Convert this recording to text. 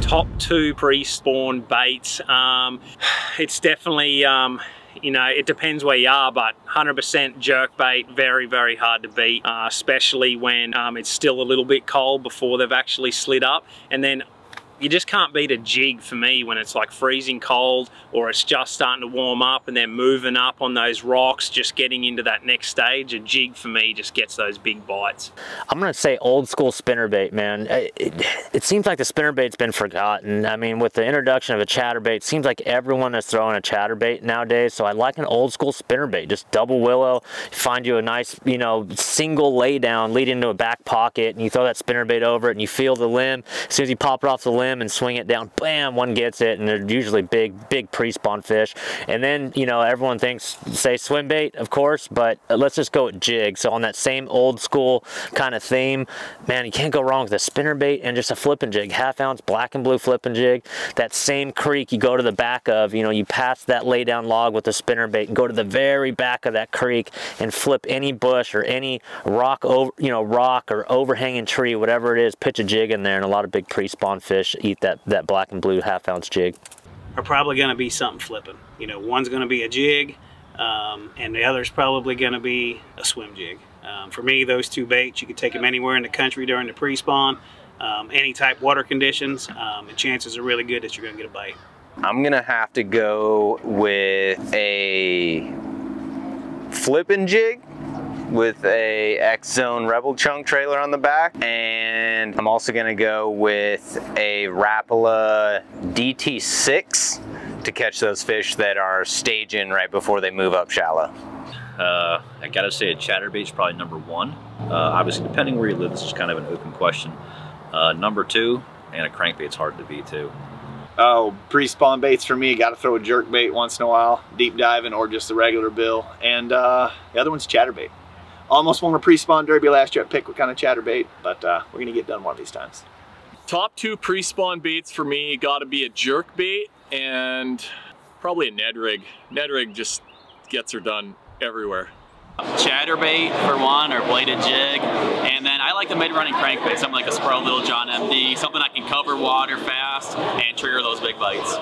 Top 2 pre-spawn baits. It's definitely, you know, it depends where you are, but 100% jerkbait, very, very hard to beat, especially when it's still a little bit cold before they've actually slid up. And then you just can't beat a jig for me when it's like freezing cold or it's just starting to warm up and they're moving up on those rocks, just getting into that next stage. A jig for me just gets those big bites. I'm gonna say old school spinnerbait, man. It seems like the spinnerbait's been forgotten. I mean, with the introduction of a chatterbait, it seems like everyone is throwing a chatterbait nowadays. So I like an old school spinnerbait, just double willow, find you a nice, you know, single lay down leading into a back pocket, and you throw that spinnerbait over it and you feel the limb. As soon as you pop it off the limb and swing it down, bam, one gets it, and they're usually big pre-spawn fish. And then, you know, everyone say swim bait, of course, but let's just go with jig. So on that same old school kind of theme, man, you can't go wrong with a spinnerbait and just a flipping jig, 1/2 ounce black and blue flipping jig. That same creek you go to the back of, you know, you pass that lay down log with the spinnerbait and go to the very back of that creek and flip any bush or any rock over, you know, rock or overhanging tree, whatever it is, pitch a jig in there, and a lot of big pre-spawn fish eat that black and blue 1/2 ounce jig. Are probably going to be something flipping. You know, one's going to be a jig, and the other's probably going to be a swim jig. For me, those two baits, you could take them anywhere in the country during the pre-spawn, any type water conditions, and chances are really good that you're going to get a bite. I'm gonna have to go with a flipping jig with a X-Zone Rebel Chunk trailer on the back, and I'm also gonna go with a Rapala DT6 to catch those fish that are staging right before they move up shallow. I gotta say a chatterbait's probably number 1. Obviously, depending where you live, this is kind of an open question. Number 2, and a crankbait's hard to beat too. Oh, pre-spawn baits for me, got to throw a jerk bait once in a while, deep diving, or just a regular bill. And the other one's chatterbait. Almost won a pre-spawn derby last year. I picked what kind of chatterbait, but we're gonna get done one of these times. Top 2 pre-spawn baits for me got to be a jerk bait and probably a Ned rig. Ned rig just gets her done everywhere. Chatterbait for one, or bladed jig, and then I like the mid-running crankbait, something like a Spro Little John MD, something I can cover water fast and trigger those big bites.